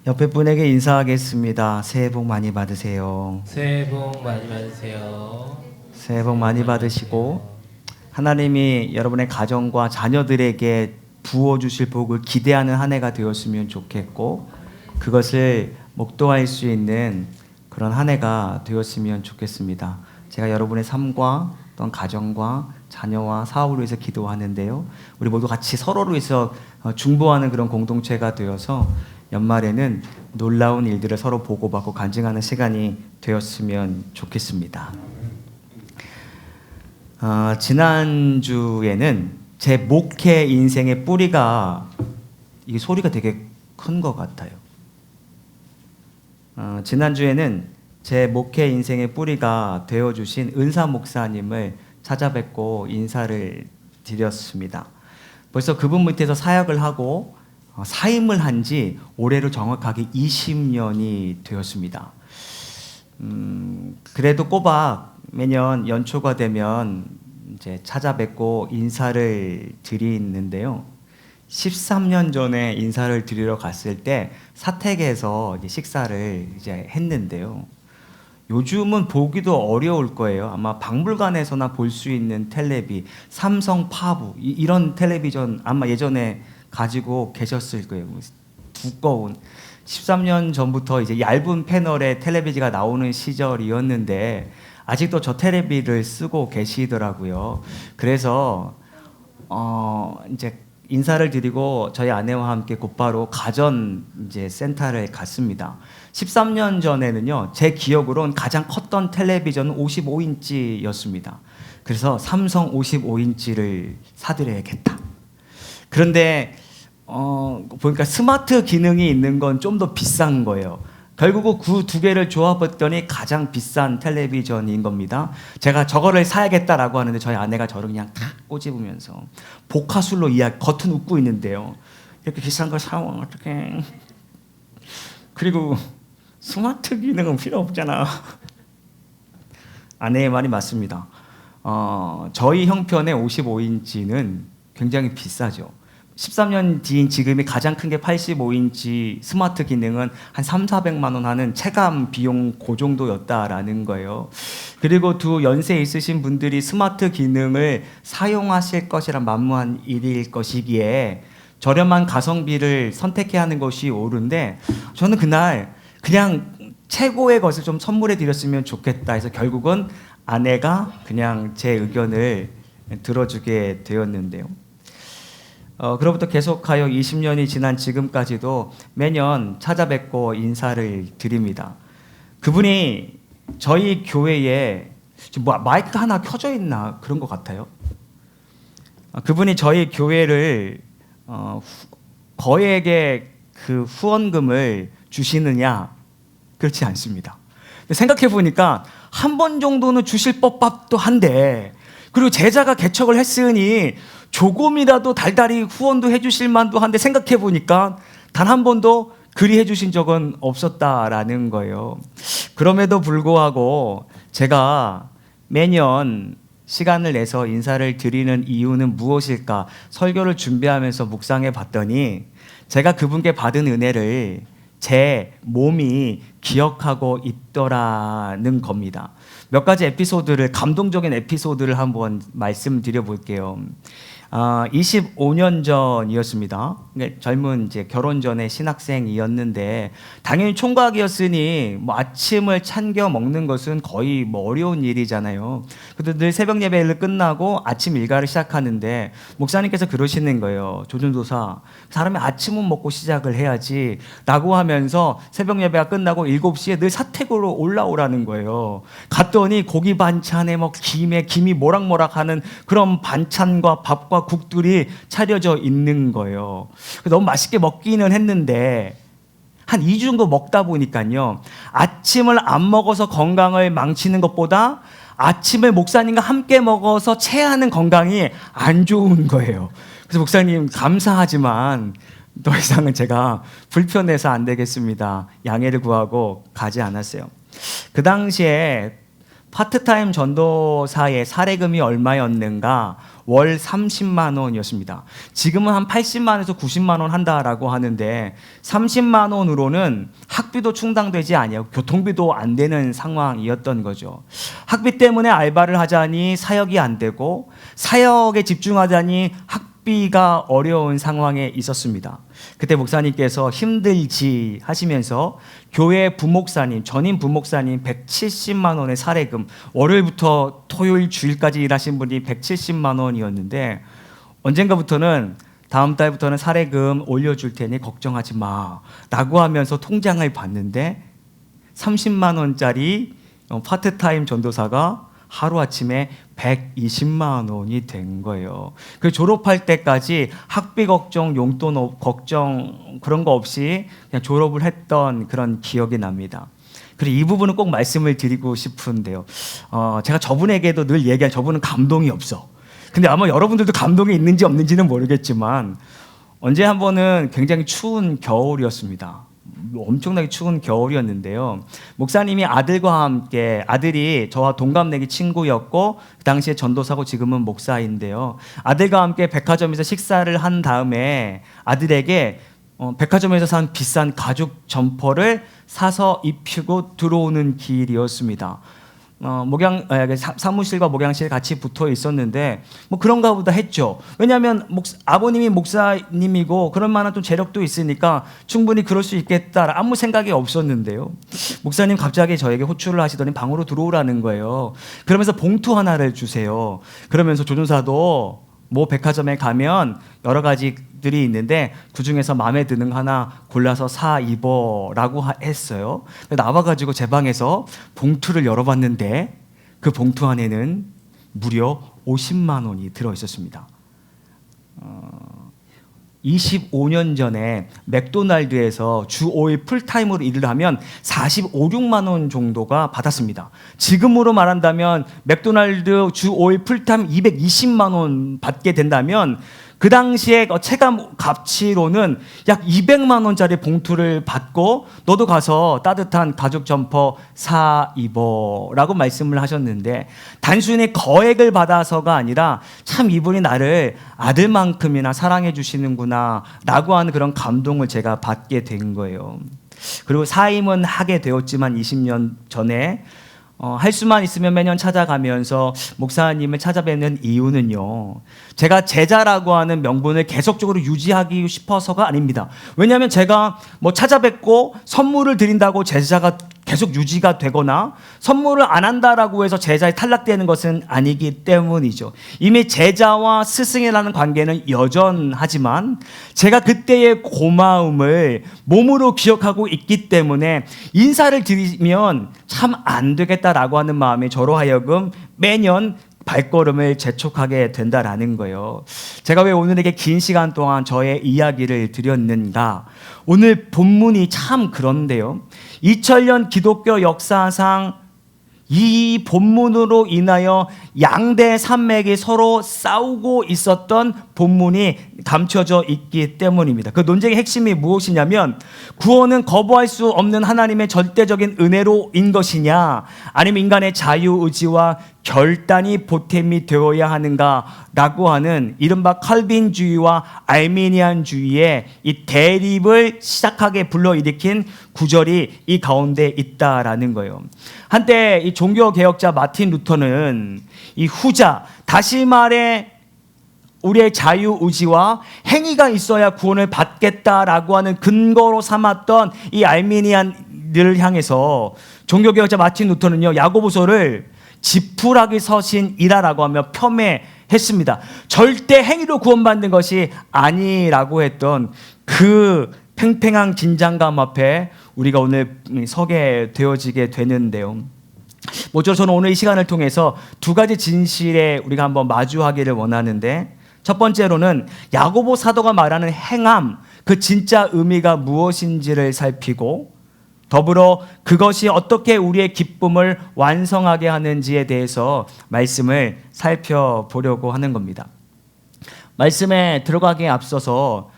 옆에 분에게 인사하겠습니다. 새해 복 많이 받으세요. 새해 복 많이 받으세요. 새해 복 많이 받으시고 하나님이 여러분의 가정과 자녀들에게 부어주실 복을 기대하는 한 해가 되었으면 좋겠고 그것을 목도할 수 있는 그런 한 해가 되었으면 좋겠습니다. 제가 여러분의 삶과 또한 가정과 자녀와 사업을 위해서 기도하는데요. 우리 모두 같이 서로를 위해서 중보하는 그런 공동체가 되어서 연말에는 놀라운 일들을 서로 보고받고 간증하는 시간이 되었으면 좋겠습니다. 지난주에는 제 목회 인생의 뿌리가 이 소리가 되게 큰 것 같아요. 지난주에는 제 목회 인생의 뿌리가 되어주신 은사 목사님을 찾아뵙고 인사를 드렸습니다. 벌써 그분 밑에서 사역을 하고 사임을 한 지 올해로 정확하게 20년이 되었습니다. 그래도 꼬박 매년 연초가 되면 이제 찾아뵙고 인사를 드리는데요. 13년 전에 인사를 드리러 갔을 때 사택에서 이제 식사를 이제 했는데요. 요즘은 보기도 어려울 거예요. 아마 박물관에서나 볼 수 있는 텔레비, 삼성 파부 이런 텔레비전 아마 예전에 가지고 계셨을 거예요. 두꺼운 13년 전부터 이제 얇은 패널에 텔레비지가 나오는 시절이었는데 아직도 저 텔레비를 쓰고 계시더라고요. 그래서 이제 인사를 드리고 저희 아내와 함께 곧바로 가전 이제 센터를 갔습니다. 13년 전에는요, 제 기억으로는 가장 컸던 텔레비전은 55인치였습니다. 그래서 삼성 55인치를 사드려야겠다. 그런데 보니까 스마트 기능이 있는 건 좀 더 비싼 거예요. 결국 그 두 개를 조합했더니 가장 비싼 텔레비전인 겁니다. 제가 저거를 사야겠다라고 하는데 저희 아내가 저를 그냥 탁 꼬집으면서 복화술로 겉은 웃고 있는데요. 이렇게 비싼 걸 사면 어떡해. 그리고 스마트 기능은 필요 없잖아. 아내의 말이 맞습니다. 저희 형편의 55인치는 굉장히 비싸죠. 13년 뒤인 지금이 가장 큰 게 85인치 스마트 기능은 한 3,400만 원 하는 체감 비용 그 정도였다라는 거예요. 그리고 두 연세 있으신 분들이 스마트 기능을 사용하실 것이란 만무한 일일 것이기에 저렴한 가성비를 선택해야 하는 것이 옳은데 저는 그날 그냥 최고의 것을 좀 선물해 드렸으면 좋겠다 해서 결국은 아내가 그냥 제 의견을 들어주게 되었는데요. 그로부터 계속하여 20년이 지난 지금까지도 매년 찾아뵙고 인사를 드립니다. 그분이 저희 교회에 지금 마이크 하나 켜져 있나 그런 것 같아요. 그분이 저희 교회를 거액의 그 후원금을 주시느냐 그렇지 않습니다. 생각해 보니까 한 번 정도는 주실 법도 한데 그리고 제자가 개척을 했으니 조금이라도 달달이 후원도 해주실 만도 한데 생각해 보니까 단 한 번도 그리 해주신 적은 없었다라는 거예요. 그럼에도 불구하고 제가 매년 시간을 내서 인사를 드리는 이유는 무엇일까 설교를 준비하면서 묵상해 봤더니 제가 그분께 받은 은혜를 제 몸이 기억하고 있더라는 겁니다. 몇 가지 에피소드를 감동적인 에피소드를 한번 말씀드려 볼게요. 25년 전이었습니다. 젊은 이제 결혼 전에 신학생이었는데 당연히 총각이었으니 뭐 아침을 찬겨 먹는 것은 거의 뭐 어려운 일이잖아요. 그래도 늘 새벽 예배를 끝나고 아침 일과를 시작하는데 목사님께서 그러시는 거예요. 조준도사 사람이 아침은 먹고 시작을 해야지 라고 하면서 새벽 예배가 끝나고 7시에 늘 사택으로 올라오라는 거예요. 갔더니 고기 반찬에 뭐 김이 모락모락하는 그런 반찬과 밥과 국들이 차려져 있는 거예요. 너무 맛있게 먹기는 했는데 한 2주 정도 먹다 보니까요. 아침을 안 먹어서 건강을 망치는 것보다 아침을 목사님과 함께 먹어서 체하는 건강이 안 좋은 거예요. 그래서 목사님 감사하지만 더 이상은 제가 불편해서 안 되겠습니다. 양해를 구하고 가지 않았어요. 그 당시에 파트타임 전도사의 사례금이 얼마였는가? 월 30만 원이었습니다. 지금은 한 80만 원에서 90만 원 한다라고 하는데 30만 원으로는 학비도 충당되지 아니하고 교통비도 안 되는 상황이었던 거죠. 학비 때문에 알바를 하자니 사역이 안 되고 사역에 집중하자니 학비가 어려운 상황에 있었습니다. 그때 목사님께서 힘들지 하시면서 교회 부목사님, 전임 부목사님 170만 원의 사례금, 월요일부터 토요일 주일까지 일하신 분이 170만 원이었는데 언젠가부터는 다음 달부터는 사례금 올려줄 테니 걱정하지 마 라고 하면서 통장을 봤는데 30만 원짜리 파트타임 전도사가 하루아침에 120만 원이 된 거예요. 그 졸업할 때까지 학비 걱정, 용돈 걱정 그런 거 없이 그냥 졸업을 했던 그런 기억이 납니다. 그리고 이 부분은 꼭 말씀을 드리고 싶은데요. 제가 저분에게도 늘 얘기한 저분은 감동이 없어. 근데 아마 여러분들도 감동이 있는지 없는지는 모르겠지만 언제 한 번은 굉장히 추운 겨울이었습니다. 엄청나게 추운 겨울이었는데요. 목사님이 아들과 함께, 아들이 저와 동갑내기 친구였고 그 당시에 전도사고 지금은 목사인데요. 아들과 함께 백화점에서 식사를 한 다음에 아들에게 백화점에서 산 비싼 가죽 점퍼를 사서 입히고 들어오는 길이었습니다. 사무실과 목양실 같이 붙어 있었는데 뭐 그런가 보다 했죠. 왜냐하면 아버님이 목사님이고 그럴 만한 좀 재력도 있으니까 충분히 그럴 수 있겠다 아무 생각이 없었는데요. 목사님 갑자기 저에게 호출을 하시더니 방으로 들어오라는 거예요. 그러면서 봉투 하나를 주세요. 그러면서 조준사도 뭐 백화점에 가면 여러 가지들이 있는데 그중에서 마음에 드는 거 하나 골라서 사 입어라고 했어요. 나와가지고 제 방에서 봉투를 열어봤는데 그 봉투 안에는 무려 50만 원이 들어있었습니다. 25년 전에 맥도날드에서 주 5일 풀타임으로 일을 하면 45, 6만 원 정도가 받았습니다. 지금으로 말한다면 맥도날드 주 5일 풀타임 220만 원 받게 된다면 그 당시에 체감 가치로는 약 200만 원짜리 봉투를 받고 너도 가서 따뜻한 가죽 점퍼 사 입어라고 말씀을 하셨는데 단순히 거액을 받아서가 아니라 참 이분이 나를 아들만큼이나 사랑해 주시는구나 라고 하는 그런 감동을 제가 받게 된 거예요. 그리고 사임은 하게 되었지만 20년 전에 할 수만 있으면 매년 찾아가면서 목사님을 찾아뵙는 이유는요, 제가 제자라고 하는 명분을 계속적으로 유지하기 싶어서가 아닙니다. 왜냐하면 제가 뭐 찾아뵙고 선물을 드린다고 제자가 계속 유지가 되거나 선물을 안 한다라고 해서 제자에 탈락되는 것은 아니기 때문이죠. 이미 제자와 스승이라는 관계는 여전하지만 제가 그때의 고마움을 몸으로 기억하고 있기 때문에 인사를 드리면 참 안 되겠다라고 하는 마음이 저로 하여금 매년 발걸음을 재촉하게 된다라는 거예요. 제가 왜 오늘에게 긴 시간 동안 저의 이야기를 드렸는가? 오늘 본문이 참 그런데요. 2000년 기독교 역사상 이 본문으로 인하여 양대 산맥이 서로 싸우고 있었던 본문이 감춰져 있기 때문입니다. 그 논쟁의 핵심이 무엇이냐면 구원은 거부할 수 없는 하나님의 절대적인 은혜로인 것이냐 아니면 인간의 자유의지와 결단이 보탬이 되어야 하는가라고 하는 이른바 칼빈주의와 알미니안주의의 이 대립을 시작하게 불러일으킨 구절이 이 가운데 있다라는 거예요. 한때 이 종교개혁자 마틴 루터는 이 후자, 다시 말해 우리의 자유의지와 행위가 있어야 구원을 받겠다라고 하는 근거로 삼았던 이 알미니안을 향해서 종교개혁자 마틴 루터는요, 야고보서를 지푸라기 서신이라고 하며 폄훼했습니다. 절대 행위로 구원받는 것이 아니라고 했던 그 팽팽한 긴장감 앞에 우리가 오늘 서게 되어지게 되는데요. 모쪼록 저는 오늘 이 시간을 통해서 두 가지 진실에 우리가 한번 마주하기를 원하는데, 첫 번째로는 야고보 사도가 말하는 행함, 그 진짜 의미가 무엇인지를 살피고, 더불어 그것이 어떻게 우리의 기쁨을 완성하게 하는지에 대해서 말씀을 살펴보려고 하는 겁니다. 말씀에 들어가기에 앞서서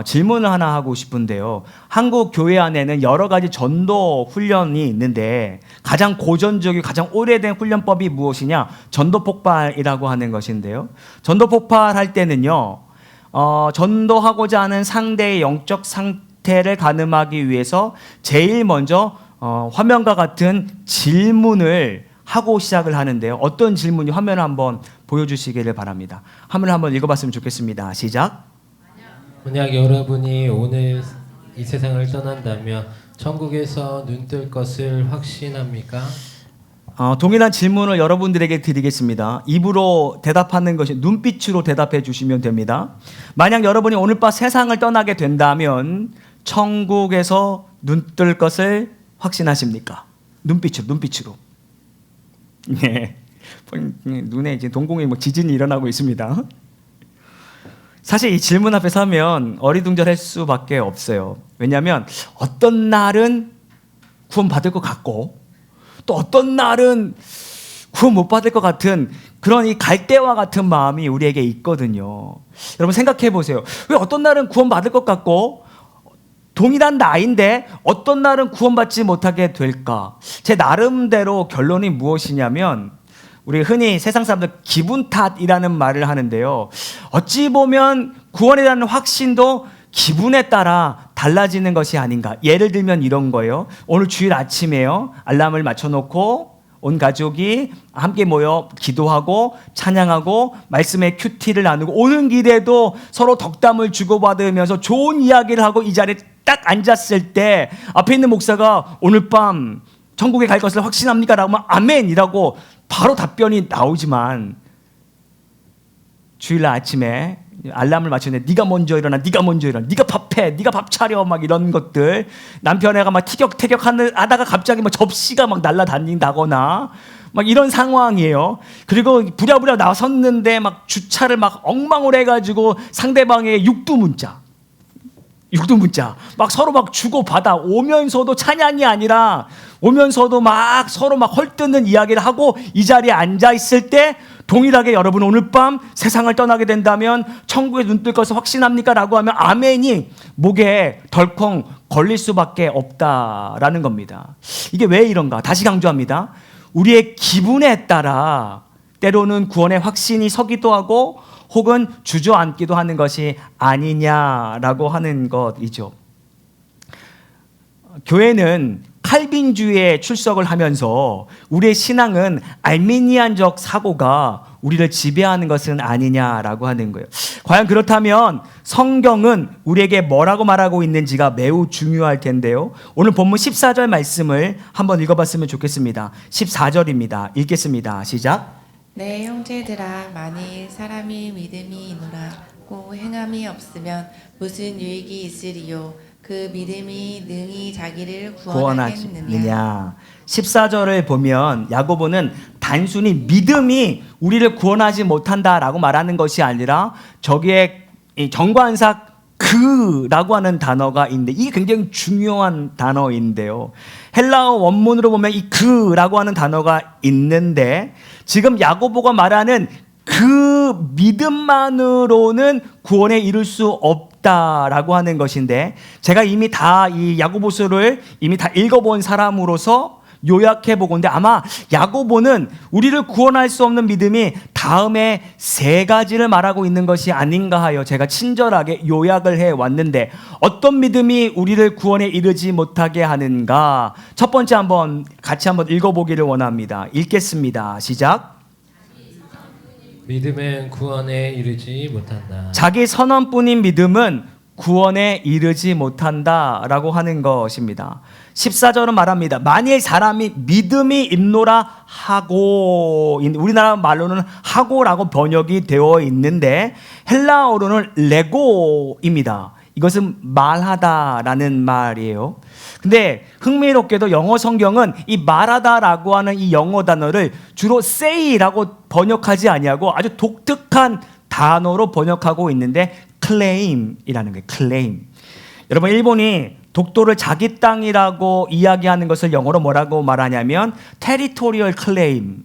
질문을 하나 하고 싶은데요. 한국 교회 안에는 여러 가지 전도 훈련이 있는데 가장 고전적이고 가장 오래된 훈련법이 무엇이냐? 전도 폭발이라고 하는 것인데요. 전도 폭발할 때는요, 전도하고자 하는 상대의 영적 상태를 가늠하기 위해서 제일 먼저 화면과 같은 질문을 하고 시작을 하는데요. 어떤 질문이 화면을 한번 보여주시기를 바랍니다. 화면을 한번 읽어봤으면 좋겠습니다. 시작. 만약 여러분이 오늘 이 세상을 떠난다면 천국에서 눈 뜰 것을 확신합니까? 동일한 질문을 여러분들에게 드리겠습니다. 입으로 대답하는 것이 눈빛으로 대답해 주시면 됩니다. 만약 여러분이 오늘 밤 세상을 떠나게 된다면 천국에서 눈 뜰 것을 확신하십니까? 눈빛으로. 네. 눈에 이제 동공에 지진이 일어나고 있습니다. 사실 이 질문 앞에 서면 어리둥절할 수밖에 없어요. 왜냐하면 어떤 날은 구원받을 것 같고 또 어떤 날은 구원 못 받을 것 같은 그런 이 갈대와 같은 마음이 우리에게 있거든요. 여러분 생각해 보세요. 왜 어떤 날은 구원받을 것 같고 동일한 나이인데 어떤 날은 구원받지 못하게 될까? 제 나름대로 결론이 무엇이냐면 우리 흔히 세상 사람들 기분 탓이라는 말을 하는데요. 어찌 보면 구원에 대한 확신도 기분에 따라 달라지는 것이 아닌가. 예를 들면 이런 거예요. 오늘 주일 아침에요. 알람을 맞춰놓고 온 가족이 함께 모여 기도하고 찬양하고 말씀의 큐티를 나누고 오는 길에도 서로 덕담을 주고받으면서 좋은 이야기를 하고 이 자리에 딱 앉았을 때 앞에 있는 목사가 오늘 밤 천국에 갈 것을 확신합니까? 라고 하면 아멘이라고 바로 답변이 나오지만 주일날 아침에 알람을 맞추는데 네가 먼저 일어나, 네가 밥해, 네가 밥 차려 막 이런 것들 남편애가 막 티격태격 하다가 갑자기 막 접시가 막 날아다닌다거나 막 이런 상황이에요. 그리고 부랴부랴 나섰는데 막 주차를 막 엉망으로 해가지고 상대방의 육두문자 막 서로 막 주고받아 오면서도 찬양이 아니라 오면서도 막 서로 막 헐뜯는 이야기를 하고 이 자리에 앉아 있을 때 동일하게 여러분 오늘 밤 세상을 떠나게 된다면 천국에 눈 뜰 것을 확신합니까? 라고 하면 아멘이 목에 덜컹 걸릴 수밖에 없다라는 겁니다. 이게 왜 이런가? 다시 강조합니다. 우리의 기분에 따라 때로는 구원의 확신이 서기도 하고 혹은 주저앉기도 하는 것이 아니냐라고 하는 것이죠. 교회는 칼빈주의에 출석을 하면서 우리의 신앙은 알미니안적 사고가 우리를 지배하는 것은 아니냐라고 하는 거예요. 과연 그렇다면 성경은 우리에게 뭐라고 말하고 있는지가 매우 중요할 텐데요. 오늘 본문 14절 말씀을 한번 읽어봤으면 좋겠습니다. 14절입니다. 읽겠습니다. 시작. 내 형제들아 만일 사람이 믿음이 있노라고 행함이 없으면 무슨 유익이 있으리요 그 믿음이 능히 자기를 구원하겠느냐. 구원하느냐. 14절을 보면 야고보는 단순히 믿음이 우리를 구원하지 못한다라고 말하는 것이 아니라 저기에 정관사 그라고 하는 단어가 있는데 이게 굉장히 중요한 단어인데요. 헬라어 원문으로 보면 이 그라고 하는 단어가 있는데 지금 야고보가 말하는 그 믿음만으로는 구원에 이를 수 없다라고 하는 것인데 제가 이미 다 이 야고보서를 이미 다 읽어본 사람으로서 요약해 보건데 아마 야고보는 우리를 구원할 수 없는 믿음이 다음에 세 가지를 말하고 있는 것이 아닌가 하여 제가 친절하게 요약을 해 왔는데 어떤 믿음이 우리를 구원에 이르지 못하게 하는가? 첫 번째 같이 한번 읽어보기를 원합니다. 읽겠습니다. 시작. 믿음은 구원에 이르지 못한다. 자기 선언뿐인 믿음은 구원에 이르지 못한다라고 하는 것입니다. 14절은 말합니다. 만일 사람이 믿음이 있노라 하고, 우리나라 말로는 하고라고 번역이 되어 있는데 헬라어로는 레고입니다. 이것은 말하다라는 말이에요. 근데 흥미롭게도 영어 성경은 이 말하다라고 하는 이 영어 단어를 주로 say라고 번역하지 아니하고 아주 독특한 단어로 번역하고 있는데 claim이라는 거예요. claim. 여러분 일본이 독도를 자기 땅이라고 이야기하는 것을 영어로 뭐라고 말하냐면 territorial claim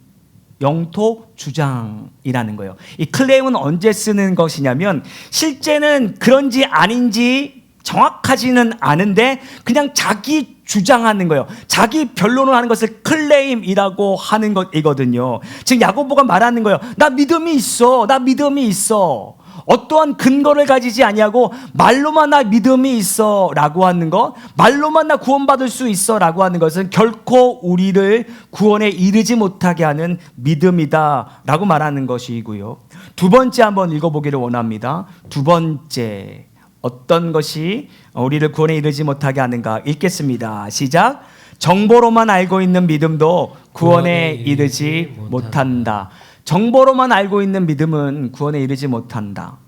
영토 주장이라는 거예요. 이 클레임은 언제 쓰는 것이냐면 실제는 그런지 아닌지 정확하지는 않은데 그냥 자기 주장하는 거예요. 자기 변론을 하는 것을 클레임이라고 하는 것이거든요. 지금 야고보가 말하는 거예요. 나 믿음이 있어. 나 믿음이 있어. 어떠한 근거를 가지지 아니하고 말로만 나 믿음이 있어 라고 하는 것, 말로만 나 구원받을 수 있어 라고 하는 것은 결코 우리를 구원에 이르지 못하게 하는 믿음이다 라고 말하는 것이고요. 두 번째 한번 읽어보기를 원합니다. 두 번째, 어떤 것이 우리를 구원에 이르지 못하게 하는가? 읽겠습니다. 시작. 정보로만 알고 있는 믿음도 구원에 이르지 못한다. 정보로만 알고 있는 믿음은 구원에 이르지 못한다.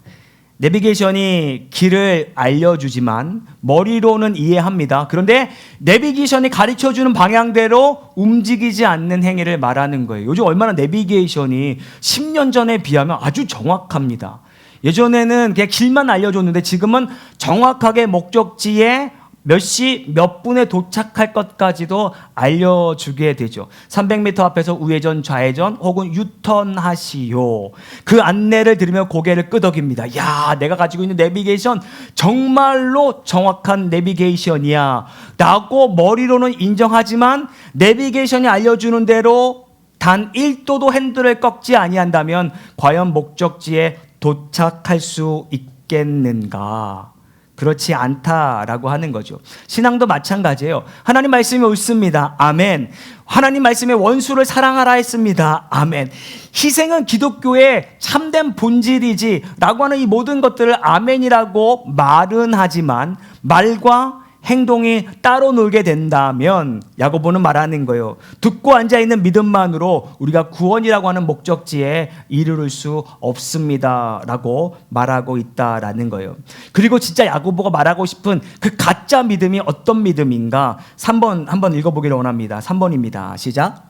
내비게이션이 길을 알려주지만 머리로는 이해합니다. 그런데 내비게이션이 가르쳐주는 방향대로 움직이지 않는 행위를 말하는 거예요. 요즘 얼마나 내비게이션이 10년 전에 비하면 아주 정확합니다. 예전에는 그냥 길만 알려줬는데 지금은 정확하게 목적지에 몇 시 몇 분에 도착할 것까지도 알려주게 되죠. 300m 앞에서 우회전 좌회전 혹은 유턴하시오. 그 안내를 들으며 고개를 끄덕입니다. 야, 내가 가지고 있는 내비게이션 정말로 정확한 내비게이션이야 라고 머리로는 인정하지만 내비게이션이 알려주는 대로 단 1도도 핸들을 꺾지 아니한다면 과연 목적지에 도착할 수 있겠는가? 그렇지 않다라고 하는 거죠. 신앙도 마찬가지예요. 하나님 말씀이 옳습니다. 아멘. 하나님 말씀에 원수를 사랑하라 했습니다. 아멘. 희생은 기독교의 참된 본질이지 라고 하는 이 모든 것들을 아멘이라고 말은 하지만 말과 행동이 따로 놀게 된다면 야고보는 말하는 거예요. 듣고 앉아있는 믿음만으로 우리가 구원이라고 하는 목적지에 이르를 수 없습니다 라고 말하고 있다라는 거예요. 그리고 진짜 야고보가 말하고 싶은 그 가짜 믿음이 어떤 믿음인가? 3번 한번 읽어보기를 원합니다. 3번입니다. 시작.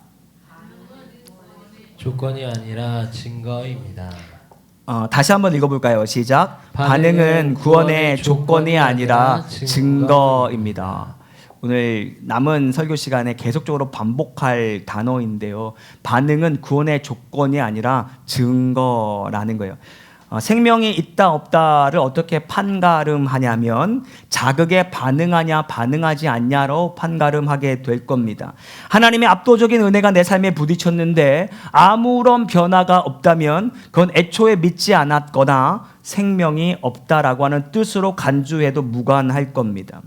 조건이 아니라 증거입니다. 다시 한번 읽어볼까요? 시작. 반응은 구원의 조건이 아니라 증거입니다. 오늘 남은 설교 시간에 계속적으로 반복할 단어인데요. 반응은 구원의 조건이 아니라 증거라는 거예요. 생명이 있다 없다를 어떻게 판가름하냐면 자극에 반응하냐 반응하지 않냐로 판가름하게 될 겁니다. 하나님의 압도적인 은혜가 내 삶에 부딪혔는데 아무런 변화가 없다면 그건 애초에 믿지 않았거나 생명이 없다라고 하는 뜻으로 간주해도 무관할 겁니다.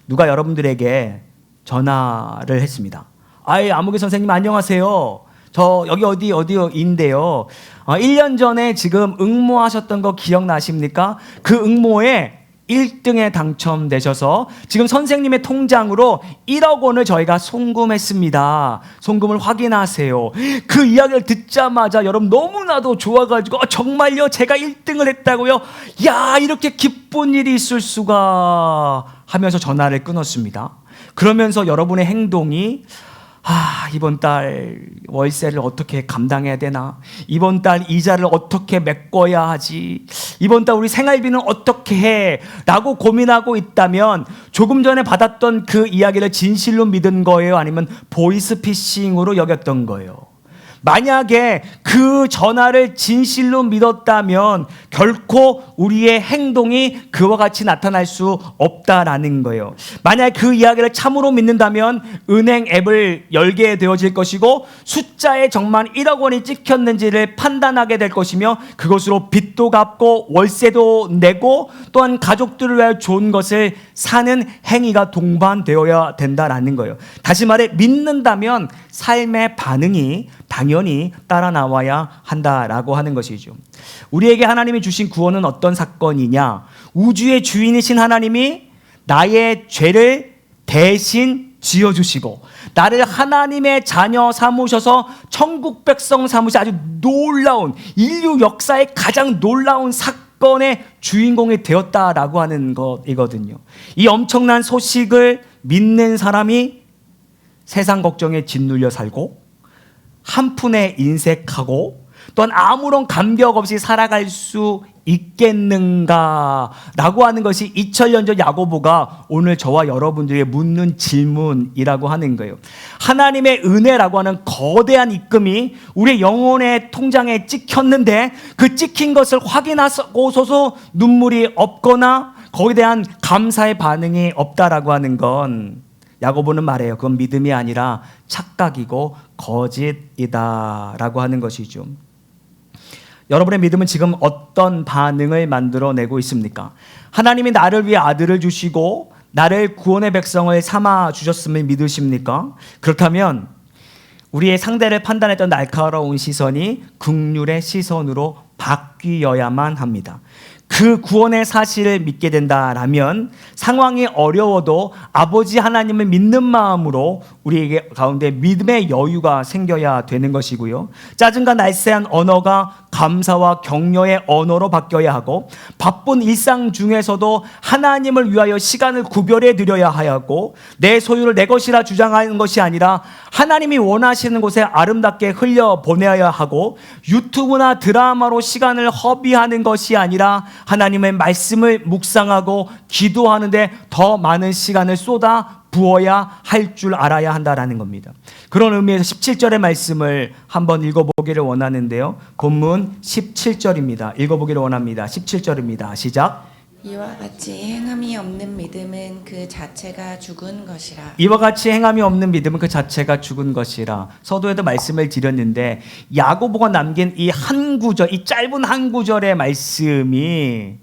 누가 여러분들에게 전화를 했습니다. 아무개 선생님 안녕하세요. 저 여기 어디인데요. 1년 전에 지금 응모하셨던 거 기억나십니까? 그 응모에 1등에 당첨되셔서 지금 선생님의 통장으로 1억 원을 저희가 송금했습니다. 송금을 확인하세요. 그 이야기를 듣자마자 여러분 너무나도 좋아가지고 정말요? 제가 1등을 했다고요? 야, 이렇게 기쁜 일이 있을 수가 하면서 전화를 끊었습니다. 그러면서 여러분의 행동이 이번 달 월세를 어떻게 감당해야 되나? 이번 달 이자를 어떻게 메꿔야 하지? 이번 달 우리 생활비는 어떻게 해? 라고 고민하고 있다면 조금 전에 받았던 그 이야기를 진실로 믿은 거예요? 아니면 보이스피싱으로 여겼던 거예요? 만약에 그 전화를 진실로 믿었다면 결코 우리의 행동이 그와 같이 나타날 수 없다라는 거예요. 만약 그 이야기를 참으로 믿는다면 은행 앱을 열게 되어질 것이고 숫자에 정말 1억 원이 찍혔는지를 판단하게 될 것이며 그것으로 빚도 갚고 월세도 내고 또한 가족들을 위하여 좋은 것을 사는 행위가 동반되어야 된다라는 거예요. 다시 말해 믿는다면 삶의 반응이 당연히 따라 나와야 한다라고 하는 것이죠. 우리에게 하나님이 주신 구원은 어떤 사건이냐? 우주의 주인이신 하나님이 나의 죄를 대신 지어주시고 나를 하나님의 자녀 삼으셔서 천국 백성 삼으시 아주 놀라운 인류 역사의 가장 놀라운 사건의 주인공이 되었다라고 하는 것이거든요. 이 엄청난 소식을 믿는 사람이 세상 걱정에 짓눌려 살고 한 푼에 인색하고 또한 아무런 감격 없이 살아갈 수 있겠는가라고 하는 것이 2000년 전 야고보가 오늘 저와 여러분들에게 묻는 질문이라고 하는 거예요. 하나님의 은혜라고 하는 거대한 입금이 우리의 영혼의 통장에 찍혔는데 그 찍힌 것을 확인하고서도 눈물이 없거나 거기에 대한 감사의 반응이 없다라고 하는 건 야고보는 말해요. 그건 믿음이 아니라 착각이고 거짓이다라고 하는 것이죠. 여러분의 믿음은 지금 어떤 반응을 만들어내고 있습니까? 하나님이 나를 위해 아들을 주시고 나를 구원의 백성을 삼아 주셨음을 믿으십니까? 그렇다면 우리의 상대를 판단했던 날카로운 시선이 긍휼의 시선으로 바뀌어야만 합니다. 그 구원의 사실을 믿게 된다라면 상황이 어려워도 아버지 하나님을 믿는 마음으로 우리에게 가운데 믿음의 여유가 생겨야 되는 것이고요. 짜증과 날쌔한 언어가 감사와 격려의 언어로 바뀌어야 하고 바쁜 일상 중에서도 하나님을 위하여 시간을 구별해 드려야 하고 내 소유를 내 것이라 주장하는 것이 아니라 하나님이 원하시는 곳에 아름답게 흘려보내야 하고 유튜브나 드라마로 시간을 허비하는 것이 아니라 하나님의 말씀을 묵상하고 기도하는데 더 많은 시간을 쏟아 부어야 할 줄 알아야 한다라는 겁니다. 그런 의미에서 17절의 말씀을 한번 읽어보기를 원하는데요. 본문 17절입니다. 읽어보기를 원합니다. 17절입니다. 시작. 이와 같이 행함이 없는 믿음은 그 자체가 죽은 것이라. 이와 같이 행함이 없는 믿음은 그 자체가 죽은 것이라. 서두에도 말씀을 드렸는데 야고보가 남긴 이 한 구절, 이 짧은 한 구절의 말씀이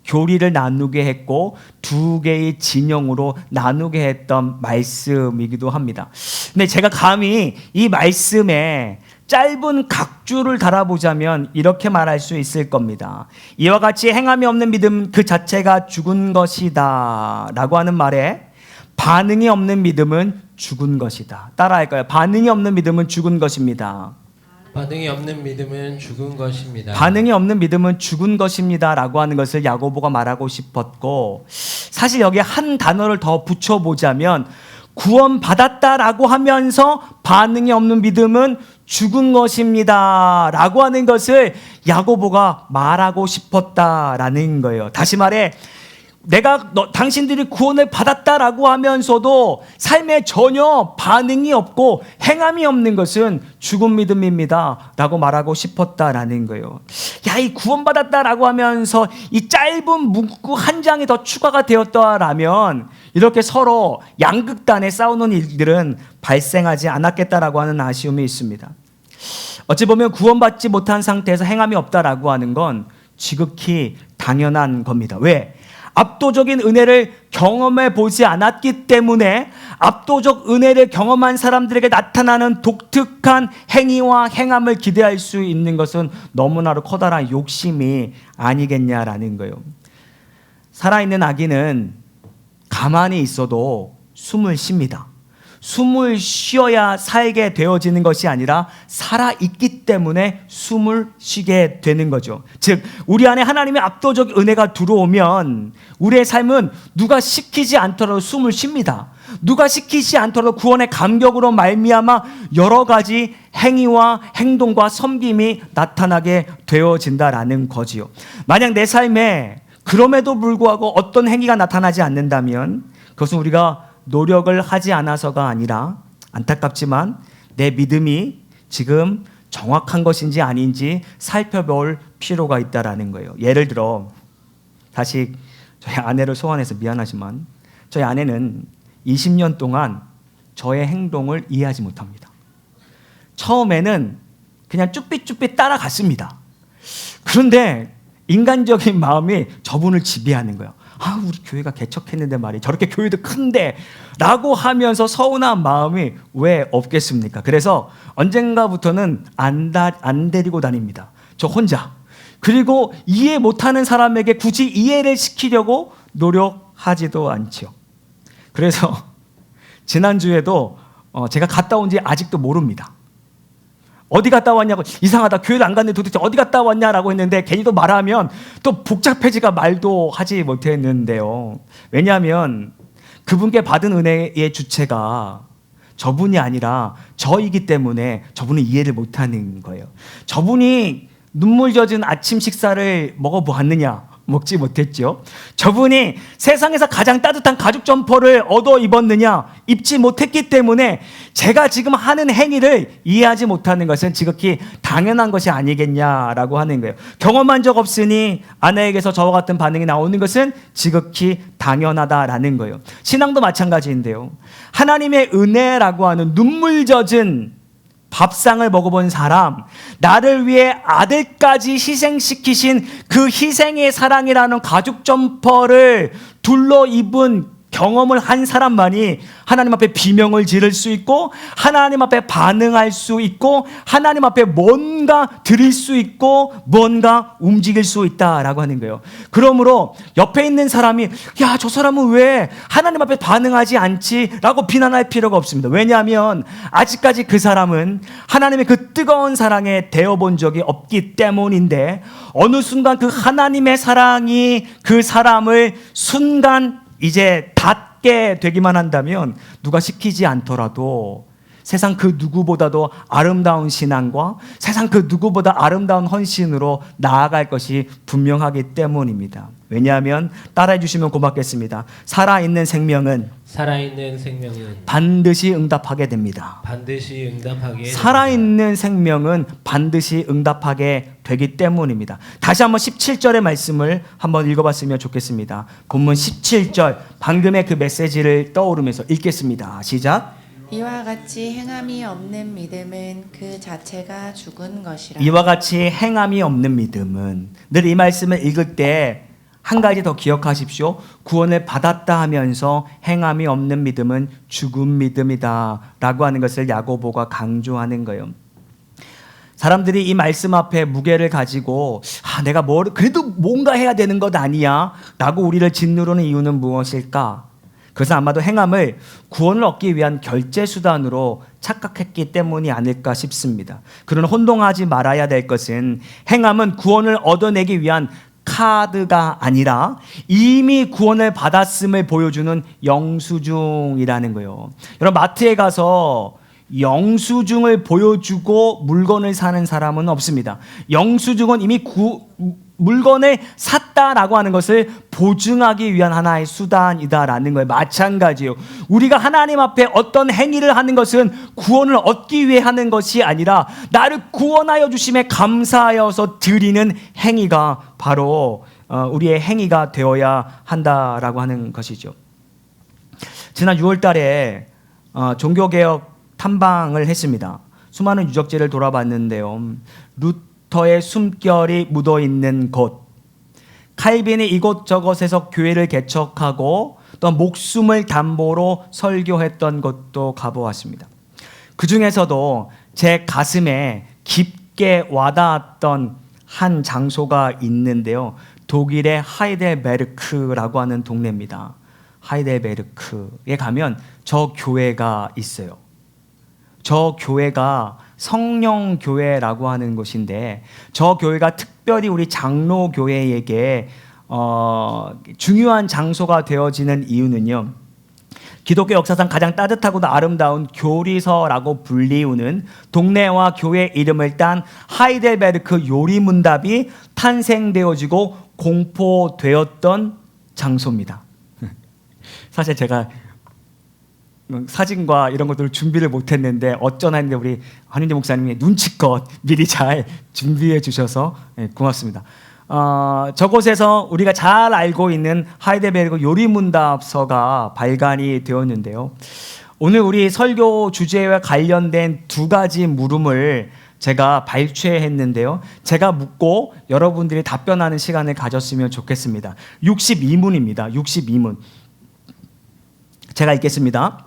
교리를 나누게 했고 두 개의 진영으로 나누게 했던 말씀이기도 합니다. 근데 제가 감히 이 말씀에 짧은 각주를 달아보자면 이렇게 말할 수 있을 겁니다. 이와 같이 행함이 없는 믿음 그 자체가 죽은 것이다 라고 하는 말에 반응이 없는 믿음은 죽은 것이다. 따라할까요? 반응이 없는 믿음은 죽은 것입니다. 반응이 없는 믿음은 죽은 것입니다. 반응이 없는 믿음은 죽은 것입니다 라고 하는 것을 야고보가 말하고 싶었고, 사실 여기에 한 단어를 더 붙여보자면 구원받았다라고 하면서 반응이 없는 믿음은 죽은 것입니다 라고 하는 것을 야고보가 말하고 싶었다라는 거예요. 다시 말해 당신들이 구원을 받았다라고 하면서도 삶에 전혀 반응이 없고 행함이 없는 것은 죽은 믿음입니다 라고 말하고 싶었다라는 거예요. 이 구원받았다라고 하면서 이 짧은 문구 한 장이 더 추가가 되었다라면 이렇게 서로 양극단에 싸우는 일들은 발생하지 않았겠다라고 하는 아쉬움이 있습니다. 어찌 보면 구원받지 못한 상태에서 행함이 없다라고 하는 건 지극히 당연한 겁니다. 왜? 압도적인 은혜를 경험해 보지 않았기 때문에 압도적 은혜를 경험한 사람들에게 나타나는 독특한 행위와 행함을 기대할 수 있는 것은 너무나도 커다란 욕심이 아니겠냐라는 거예요. 살아있는 아기는 가만히 있어도 숨을 쉽니다. 숨을 쉬어야 살게 되어지는 것이 아니라 살아있기 때문에 숨을 쉬게 되는 거죠. 즉 우리 안에 하나님의 압도적 은혜가 들어오면 우리의 삶은 누가 시키지 않더라도 숨을 쉽니다. 누가 시키지 않더라도 구원의 감격으로 말미암아 여러 가지 행위와 행동과 섬김이 나타나게 되어진다라는 거지요. 만약 내 삶에 그럼에도 불구하고 어떤 행위가 나타나지 않는다면 그것은 우리가 노력을 하지 않아서가 아니라 안타깝지만 내 믿음이 지금 정확한 것인지 아닌지 살펴볼 필요가 있다라는 거예요. 예를 들어 다시 저희 아내를 소환해서 미안하지만 저희 아내는 20년 동안 저의 행동을 이해하지 못합니다. 처음에는 그냥 쭈삣쭈삣 따라갔습니다. 그런데 인간적인 마음이 저분을 지배하는 거예요. 우리 교회가 개척했는데 말이야. 저렇게 교회도 큰데 라고 하면서 서운한 마음이 왜 없겠습니까? 그래서 언젠가부터는 안 데리고 다닙니다. 저 혼자. 그리고 이해 못하는 사람에게 굳이 이해를 시키려고 노력하지도 않죠. 그래서 지난주에도 제가 갔다 온지 아직도 모릅니다. 어디 갔다 왔냐고, 이상하다, 교회도 안 갔는데 도대체 어디 갔다 왔냐라고 했는데 괜히 또 말하면 또 복잡해지가 말도 하지 못했는데요. 왜냐하면 그분께 받은 은혜의 주체가 저분이 아니라 저이기 때문에 저분은 이해를 못하는 거예요. 저분이 눈물 젖은 아침 식사를 먹어보았느냐? 먹지 못했죠. 저분이 세상에서 가장 따뜻한 가죽 점퍼를 얻어 입었느냐? 입지 못했기 때문에 제가 지금 하는 행위를 이해하지 못하는 것은 지극히 당연한 것이 아니겠냐라고 하는 거예요. 경험한 적 없으니 아내에게서 저와 같은 반응이 나오는 것은 지극히 당연하다라는 거예요. 신앙도 마찬가지인데요. 하나님의 은혜라고 하는 눈물 젖은 밥상을 먹어본 사람, 나를 위해 아들까지 희생시키신 그 희생의 사랑이라는 가죽 점퍼를 둘러 입은 경험을 한 사람만이 하나님 앞에 비명을 지를 수 있고 하나님 앞에 반응할 수 있고 하나님 앞에 뭔가 드릴 수 있고 뭔가 움직일 수 있다라고 하는 거예요. 그러므로 옆에 있는 사람이 야, 저 사람은 왜 하나님 앞에 반응하지 않지? 라고 비난할 필요가 없습니다. 왜냐하면 아직까지 그 사람은 하나님의 그 뜨거운 사랑에 데워본 적이 없기 때문인데 어느 순간 그 하나님의 사랑이 그 사람을 순간 이제 닿게 되기만 한다면 누가 시키지 않더라도 세상 그 누구보다도 아름다운 신앙과 세상 그 누구보다 아름다운 헌신으로 나아갈 것이 분명하기 때문입니다. 왜냐하면 따라해 주시면 고맙겠습니다. 살아있는 생명은 반드시 응답하게 됩니다. 반드시 응답하게 살아있는 생명은 반드시 응답하게 되기 때문입니다. 다시 한번 17절의 말씀을 한번 읽어봤으면 좋겠습니다. 본문 17절 방금의 그 메시지를 떠오르면서 읽겠습니다. 시작. 이와 같이 행함이 없는 믿음은 그 자체가 죽은 것이라. 이와 같이 행함이 없는 믿음은, 늘 이 말씀을 읽을 때 한 가지 더 기억하십시오. 구원을 받았다 하면서 행함이 없는 믿음은 죽은 믿음이다 라고 하는 것을 야고보가 강조하는 거예요. 사람들이 이 말씀 앞에 무게를 가지고 내가 그래도 뭔가 해야 되는 것 아니야 라고 우리를 짓누르는 이유는 무엇일까? 그것은 아마도 행함을 구원을 얻기 위한 결제 수단으로 착각했기 때문이 아닐까 싶습니다. 그러나 혼동하지 말아야 될 것은 행함은 구원을 얻어내기 위한 카드가 아니라 이미 구원을 받았음을 보여주는 영수증이라는 거예요. 여러분, 마트에 가서 영수증을 보여주고 물건을 사는 사람은 없습니다. 영수증은 이미 물건을 샀다라고 하는 것을 보증하기 위한 하나의 수단이다라는 거예요. 마찬가지예요. 우리가 하나님 앞에 어떤 행위를 하는 것은 구원을 얻기 위해 하는 것이 아니라 나를 구원하여 주심에 감사하여서 드리는 행위가 바로 우리의 행위가 되어야 한다라고 하는 것이죠. 지난 6월 달에 종교개혁 탐방을 했습니다. 수많은 유적지를 돌아봤는데요. 루터의 숨결이 묻어있는 곳, 칼빈이 이곳저곳에서 교회를 개척하고 또 목숨을 담보로 설교했던 곳도 가보았습니다. 그 중에서도 제 가슴에 깊게 와닿았던 한 장소가 있는데요. 독일의 하이델베르크라고 하는 동네입니다. 하이델베르크에 가면 저 교회가 있어요. 저 교회가 성령교회라고 하는 곳인데 저 교회가 특별히 우리 장로교회에게 중요한 장소가 되어지는 이유는요. 기독교 역사상 가장 따뜻하고도 아름다운 교리서라고 불리우는 동네와 교회 이름을 딴 하이델베르크 요리문답이 탄생되어지고 공포되었던 장소입니다. 사실 제가 사진과 이런 것들을 준비를 못했는데 어쩌나 했는데 우리 한윤재 목사님이 눈치껏 미리 잘 준비해 주셔서 고맙습니다. 저곳에서 우리가 잘 알고 있는 하이델베르크 요리문답서가 발간이 되었는데요. 오늘 우리 설교 주제와 관련된 두 가지 물음을 제가 발췌했는데요. 제가 묻고 여러분들이 답변하는 시간을 가졌으면 좋겠습니다. 62문입니다. 62문. 제가 읽겠습니다.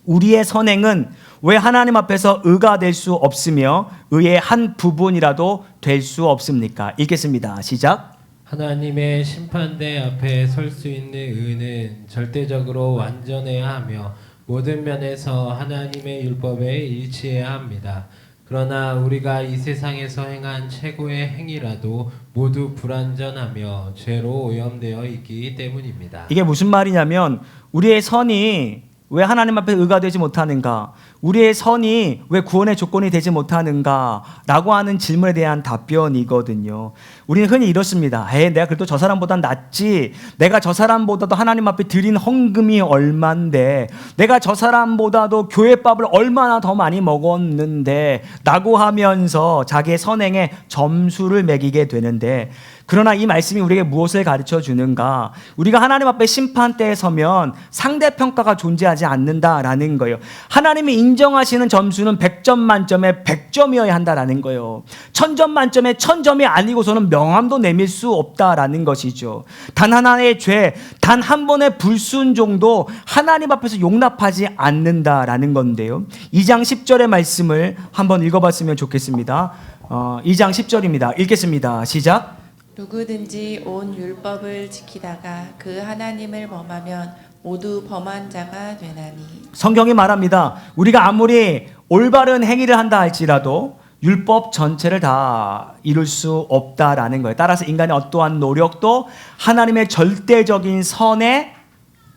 우리의 선행은 왜 하나님 앞에서 의가 될 수 없으며 의의 한 부분이라도 될 수 없습니까? 읽겠습니다. 시작. 하나님의 심판대 앞에 설 수 있는 의는 절대적으로 완전해야 하며 모든 면에서 하나님의 율법에 일치해야 합니다. 그러나 우리가 이 세상에서 행한 최고의 행위라도 모두 불완전하며 죄로 오염되어 있기 때문입니다. 이게 무슨 말이냐면 우리의 선이 왜 하나님 앞에 의가 되지 못하는가? 우리의 선이 왜 구원의 조건이 되지 못하는가? 라고 하는 질문에 대한 답변이거든요. 우리는 흔히 이렇습니다. 내가 그래도 저 사람보단 낫지. 내가 저 사람보다도 하나님 앞에 드린 헌금이 얼만데, 내가 저 사람보다도 교회밥을 얼마나 더 많이 먹었는데 라고 하면서 자기의 선행에 점수를 매기게 되는데, 그러나 이 말씀이 우리에게 무엇을 가르쳐 주는가? 우리가 하나님 앞에 심판대에 서면 상대평가가 존재하지 않는다라는 거예요. 하나님이 인정하시는 점수는 100점 만점에 100점이어야 한다라는 거예요. 1000점 만점에 1000점이 아니고서는 명함도 내밀 수 없다라는 것이죠. 단 하나의 죄, 단 한 번의 불순종도 하나님 앞에서 용납하지 않는다라는 건데요. 2장 10절의 말씀을 한번 읽어봤으면 좋겠습니다. 2장 10절입니다. 읽겠습니다. 시작. 누구든지 온 율법을 지키다가 그 하나님을 범하면 모두 범한 자가 되나니. 성경이 말합니다. 우리가 아무리 올바른 행위를 한다 할지라도 율법 전체를 다 이룰 수 없다라는 거예요. 따라서 인간의 어떠한 노력도 하나님의 절대적인 선에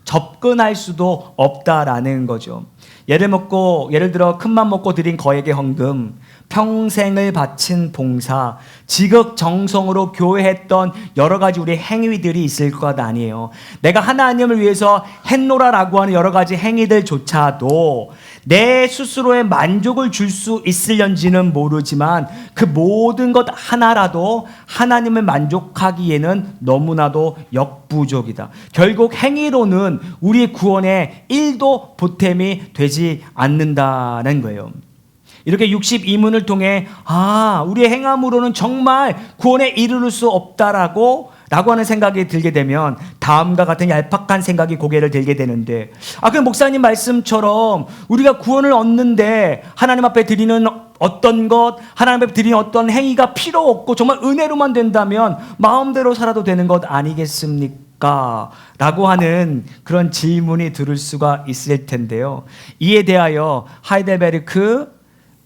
접근할 수도 없다라는 거죠. 예를 들어 큰맘 먹고 드린 거액의 헌금, 평생을 바친 봉사, 지극정성으로 교회했던 여러 가지 우리의 행위들이 있을 것 아니에요. 내가 하나님을 위해서 했노라라고 하는 여러 가지 행위들조차도 내 스스로의 만족을 줄 수 있을런지는 모르지만 그 모든 것 하나라도 하나님을 만족하기에는 너무나도 역부족이다. 결국 행위로는 우리 구원에 1도 보탬이 되지 않는다는 거예요. 이렇게 62문을 통해 우리의 행함으로는 정말 구원에 이르를 수 없다라고 하는 생각이 들게 되면 다음과 같은 얄팍한 생각이 고개를 들게 되는데, 그 목사님 말씀처럼 우리가 구원을 얻는데 하나님 앞에 드리는 어떤 것, 하나님 앞에 드리는 어떤 행위가 필요 없고 정말 은혜로만 된다면 마음대로 살아도 되는 것 아니겠습니까? 라고 하는 그런 질문이 들을 수가 있을 텐데요. 이에 대하여 하이델베르크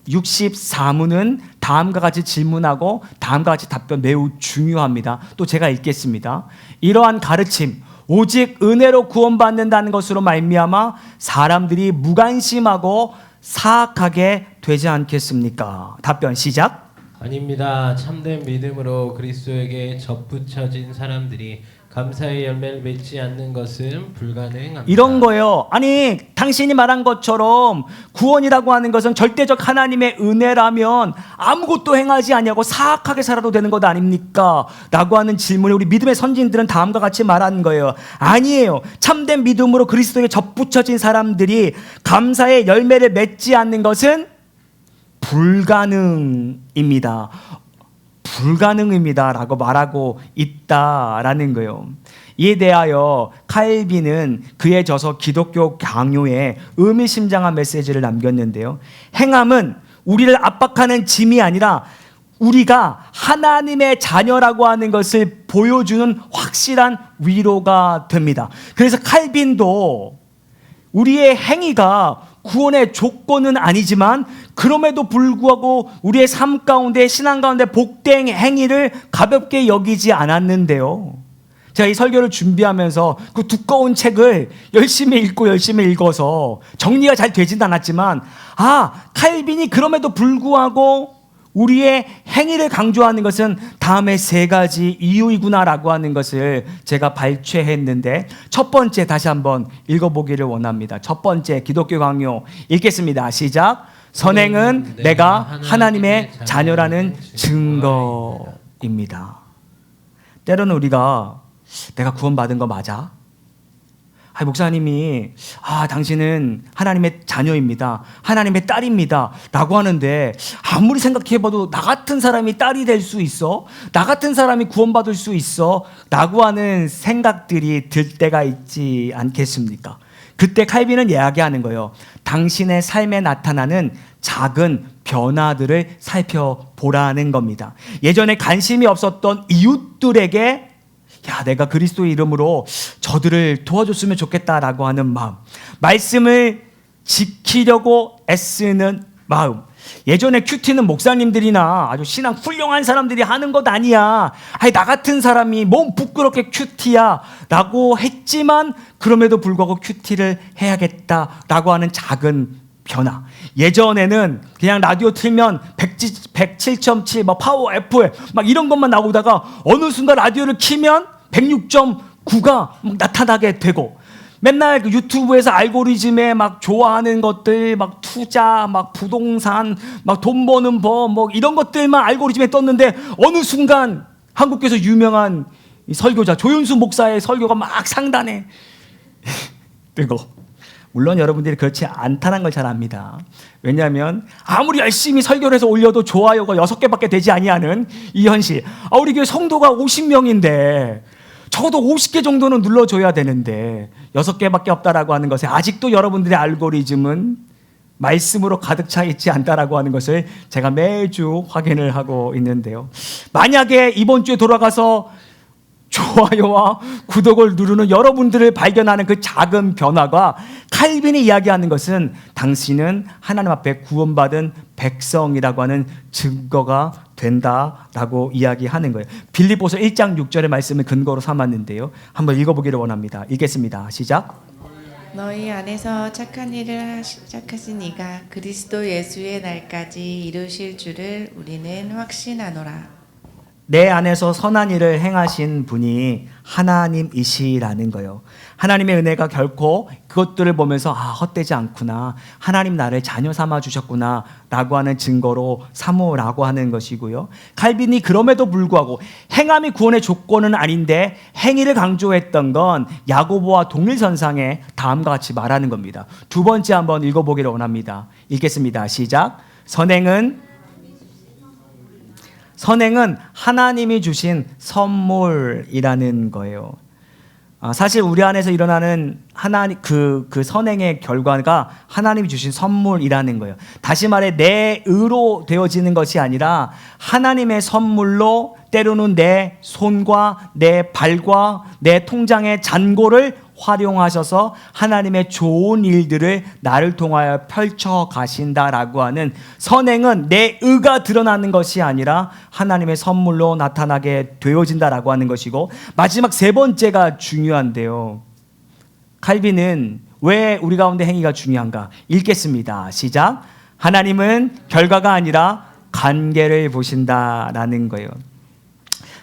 64문은 다음과 같이 질문하고 다음과 같이 답변 매우 중요합니다. 또 제가 읽겠습니다. 이러한 가르침, 오직 은혜로 구원받는다는 것으로 말미암아 사람들이 무관심하고 사악하게 되지 않겠습니까? 답변 시작. 아닙니다. 참된 믿음으로 그리스도에게 접붙여진 사람들이 감사의 열매를 맺지 않는 것은 불가능합니다. 이런 거예요. 아니, 당신이 말한 것처럼 구원이라고 하는 것은 절대적 하나님의 은혜라면 아무것도 행하지 아니하고 사악하게 살아도 되는 것 아닙니까? 라고 하는 질문에 우리 믿음의 선진들은 다음과 같이 말하는 거예요. 아니에요. 참된 믿음으로 그리스도에 접붙여진 사람들이 감사의 열매를 맺지 않는 것은 불가능입니다. 라고 말하고 있다라는 거예요. 이에 대하여 칼빈은 그에 져서 기독교 강요에 의미심장한 메시지를 남겼는데요. 행함은 우리를 압박하는 짐이 아니라 우리가 하나님의 자녀라고 하는 것을 보여주는 확실한 위로가 됩니다. 그래서 칼빈도 우리의 행위가 구원의 조건은 아니지만 그럼에도 불구하고 우리의 삶 가운데, 신앙 가운데 복된 행위를 가볍게 여기지 않았는데요. 제가 이 설교를 준비하면서 그 두꺼운 책을 열심히 읽어서 정리가 잘 되진 않았지만 칼빈이 그럼에도 불구하고 우리의 행위를 강조하는 것은 다음의 3가지 이유이구나라고 하는 것을 제가 발췌했는데, 첫 번째 다시 한번 읽어보기를 원합니다. 첫 번째 기독교 강요 읽겠습니다. 시작. 선행은 내가 하나님의 자녀라는 증거입니다. 때로는 우리가 내가 구원받은 거 맞아? 목사님이 당신은 하나님의 자녀입니다, 하나님의 딸입니다 라고 하는데, 아무리 생각해봐도 나 같은 사람이 딸이 될 수 있어? 나 같은 사람이 구원받을 수 있어? 라고 하는 생각들이 들 때가 있지 않겠습니까? 그때 칼빈은 이야기하는 거예요. 당신의 삶에 나타나는 작은 변화들을 살펴보라는 겁니다. 예전에 관심이 없었던 이웃들에게 내가 그리스도의 이름으로 저들을 도와줬으면 좋겠다라고 하는 마음, 말씀을 지키려고 애쓰는 마음, 예전에 큐티는 목사님들이나 아주 신앙 훌륭한 사람들이 하는 것 아니야. 아니, 나 같은 사람이 몸 부끄럽게 큐티야 라고 했지만 그럼에도 불구하고 큐티를 해야겠다라고 하는 작은 변화. 예전에는 그냥 라디오 틀면 107.7 막 파워 FM 막 이런 것만 나오다가 어느 순간 라디오를 키면 106.9가 나타나게 되고, 맨날 그 유튜브에서 알고리즘에 막 좋아하는 것들, 막 투자, 막 부동산, 막 돈 버는 법, 뭐 이런 것들만 알고리즘에 떴는데 어느 순간 한국에서 유명한 이 설교자 조윤수 목사의 설교가 막 상단에 뜨고, 물론 여러분들이 그렇지 않다는 걸 잘 압니다. 왜냐하면 아무리 열심히 설교를 해서 올려도 좋아요가 6개밖에 되지 아니하는 이 현실. 우리 교회 성도가 50명인데 적어도 50개 정도는 눌러줘야 되는데 6개밖에 없다라고 하는 것에 아직도 여러분들의 알고리즘은 말씀으로 가득 차 있지 않다라고 하는 것을 제가 매주 확인을 하고 있는데요. 만약에 이번 주에 돌아가서 좋아요와 구독을 누르는 여러분들을 발견하는 그 작은 변화가, 칼빈이 이야기하는 것은 당신은 하나님 앞에 구원받은 백성이라고 하는 증거가 된다라고 이야기하는 거예요. 빌립보서 1장 6절의 말씀을 근거로 삼았는데요. 한번 읽어보기를 원합니다. 읽겠습니다. 시작. 너희 안에서 착한 일을 시작하신 이가 그리스도 예수의 날까지 이루실 줄을 우리는 확신하노라. 내 안에서 선한 일을 행하신 분이 하나님이시라는 거예요. 하나님의 은혜가 결코 그것들을 보면서 헛되지 않구나, 하나님 나를 자녀 삼아 주셨구나 라고 하는 증거로 삼으라고 하는 것이고요. 칼빈이 그럼에도 불구하고 행함이 구원의 조건은 아닌데 행위를 강조했던 건 야고보와 동일선상에 다음과 같이 말하는 겁니다. 두 번째 한번 읽어보기를 원합니다. 읽겠습니다. 시작. 선행은 하나님이 주신 선물이라는 거예요. 사실 우리 안에서 일어나는 하나님 그 선행의 결과가 하나님이 주신 선물이라는 거예요. 다시 말해 내 의로 되어지는 것이 아니라 하나님의 선물로, 때로는 내 손과 내 발과 내 통장의 잔고를 활용하셔서 하나님의 좋은 일들을 나를 통하여 펼쳐 가신다라고 하는 선행은 내 의가 드러나는 것이 아니라 하나님의 선물로 나타나게 되어진다라고 하는 것이고, 마지막 세 번째가 중요한데요. 칼빈은 왜 우리 가운데 행위가 중요한가? 읽겠습니다. 시작. 하나님은 결과가 아니라 관계를 보신다라는 거예요.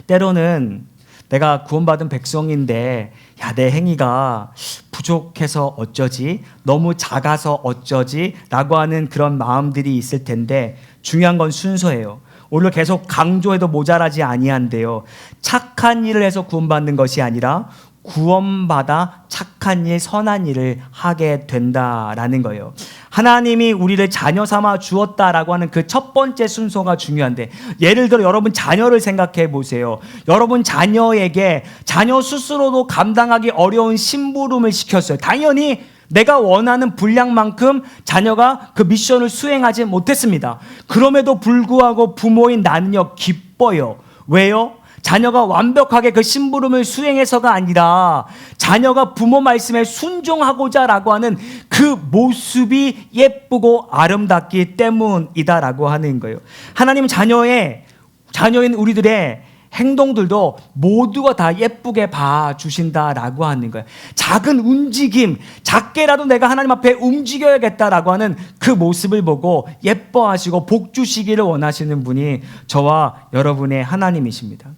때로는 내가 구원받은 백성인데 내 행위가 부족해서 어쩌지, 너무 작아서 어쩌지 라고 하는 그런 마음들이 있을 텐데, 중요한 건 순서예요. 오늘 계속 강조해도 모자라지 아니한데요. 착한 일을 해서 구원받는 것이 아니라 구원받아 착한 일, 선한 일을 하게 된다라는 거예요. 하나님이 우리를 자녀 삼아 주었다라고 하는 그 첫 번째 순서가 중요한데, 예를 들어 여러분 자녀를 생각해 보세요. 여러분 자녀에게 자녀 스스로도 감당하기 어려운 심부름을 시켰어요. 당연히 내가 원하는 분량만큼 자녀가 그 미션을 수행하지 못했습니다. 그럼에도 불구하고 부모인 나는요 기뻐요. 왜요? 자녀가 완벽하게 그 심부름을 수행해서가 아니라 자녀가 부모 말씀에 순종하고자 라고 하는 그 모습이 예쁘고 아름답기 때문이다라고 하는 거예요. 하나님은 자녀인 우리들의 행동들도 모두가 다 예쁘게 봐주신다라고 하는 거예요. 작은 움직임, 작게라도 내가 하나님 앞에 움직여야겠다라고 하는 그 모습을 보고 예뻐하시고 복 주시기를 원하시는 분이 저와 여러분의 하나님이십니다.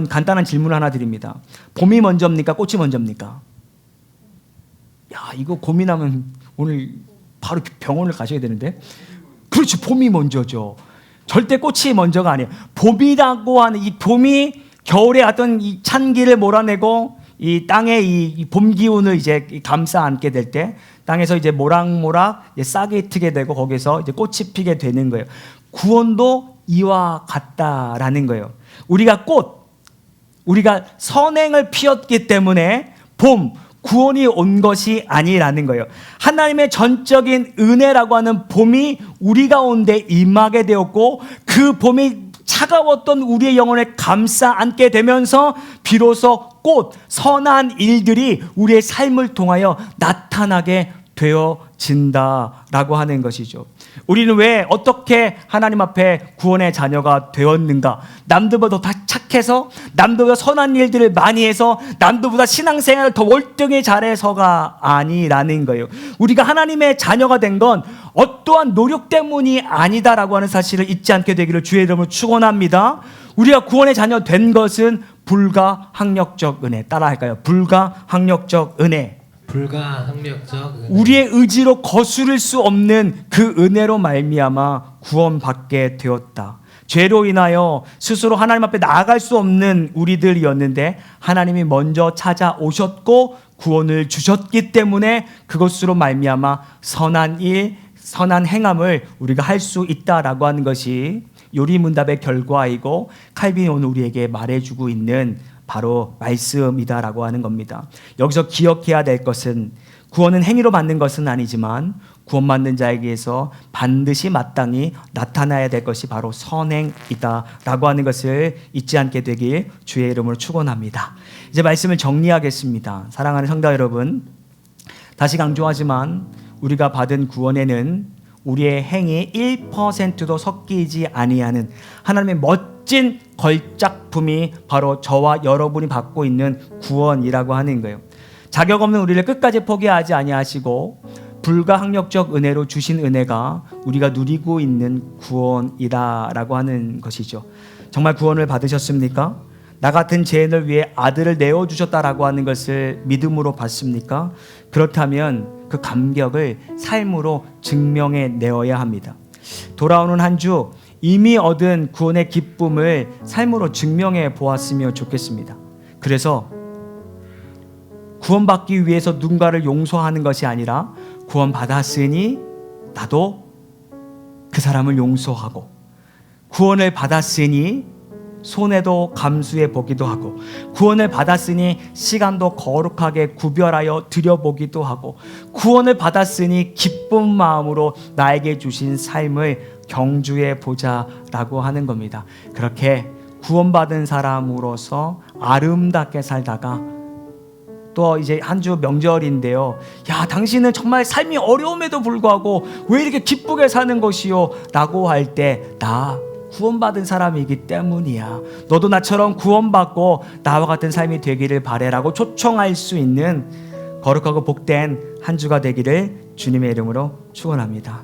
간단한 질문 하나 드립니다. 봄이 먼저입니까? 꽃이 먼저입니까? 이거 고민하면 오늘 바로 병원을 가셔야 되는데. 그렇지, 봄이 먼저죠. 절대 꽃이 먼저가 아니에요. 봄이라고 하는 이 봄이 겨울에 어떤 이 찬기를 몰아내고 이 땅에 이 봄 기운을 이제 감싸 안게 될 때 땅에서 이제 모락모락 싹이 트게 되고 거기서 이제 꽃이 피게 되는 거예요. 구원도 이와 같다라는 거예요. 우리가 선행을 피웠기 때문에 구원이 온 것이 아니라는 거예요. 하나님의 전적인 은혜라고 하는 봄이 우리 가운데 임하게 되었고, 그 봄이 차가웠던 우리의 영혼에 감싸 안게 되면서 비로소 선한 일들이 우리의 삶을 통하여 나타나게 되어진다라고 하는 것이죠. 우리는 왜 어떻게 하나님 앞에 구원의 자녀가 되었는가? 남들보다 더 착해서, 남들보다 선한 일들을 많이 해서, 남들보다 신앙생활을 더 월등히 잘해서가 아니라는 거예요. 우리가 하나님의 자녀가 된 건 어떠한 노력 때문이 아니다라고 하는 사실을 잊지 않게 되기를 주의 이름으로 축원합니다. 우리가 구원의 자녀 된 것은 불가항력적 은혜. 따라할까요? 불가항력적 은혜. 불가항력적 은혜. 우리의 의지로 거스를 수 없는 그 은혜로 말미암아 구원받게 되었다. 죄로 인하여 스스로 하나님 앞에 나아갈 수 없는 우리들이었는데 하나님이 먼저 찾아오셨고 구원을 주셨기 때문에 그것으로 말미암아 선한 일, 선한 행함을 우리가 할 수 있다라고 하는 것이 요리문답의 결과이고 칼빈이 오늘 우리에게 말해주고 있는 바로 말씀이다라고 하는 겁니다. 여기서 기억해야 될 것은 구원은 행위로 받는 것은 아니지만 구원받는 자에게서 반드시 마땅히 나타나야 될 것이 바로 선행이다라고 하는 것을 잊지 않게 되길 주의 이름으로 축원합니다. 이제 말씀을 정리하겠습니다. 사랑하는 성도 여러분, 다시 강조하지만 우리가 받은 구원에는 우리의 행위 1%도 섞이지 아니하는 하나님의 멋진 걸작품이 바로 저와 여러분이 받고 있는 구원이라고 하는 거예요. 자격 없는 우리를 끝까지 포기하지 아니하시고 불가항력적 은혜로 주신 은혜가 우리가 누리고 있는 구원이라고 하는 것이죠. 정말 구원을 받으셨습니까? 나 같은 죄인을 위해 아들을 내어주셨다라고 하는 것을 믿음으로 받습니까? 그렇다면 그 감격을 삶으로 증명해 내어야 합니다. 돌아오는 한 주 이미 얻은 구원의 기쁨을 삶으로 증명해 보았으면 좋겠습니다. 그래서 구원받기 위해서 누군가를 용서하는 것이 아니라 구원받았으니 나도 그 사람을 용서하고 구원을 받았으니 손해도 감수해 보기도 하고 구원을 받았으니 시간도 거룩하게 구별하여 드려보기도 하고 구원을 받았으니 기쁜 마음으로 나에게 주신 삶을 경주해 보자라고 하는 겁니다. 그렇게 구원받은 사람으로서 아름답게 살다가 또 이제 한 주 명절인데요. 야, 당신은 정말 삶이 어려움에도 불구하고 왜 이렇게 기쁘게 사는 것이요? 라고 할 때 나 구원받은 사람이기 때문이야. 너도 나처럼 구원받고 나와 같은 삶이 되기를 바라라고 초청할 수 있는 거룩하고 복된 한 주가 되기를 주님의 이름으로 축원합니다.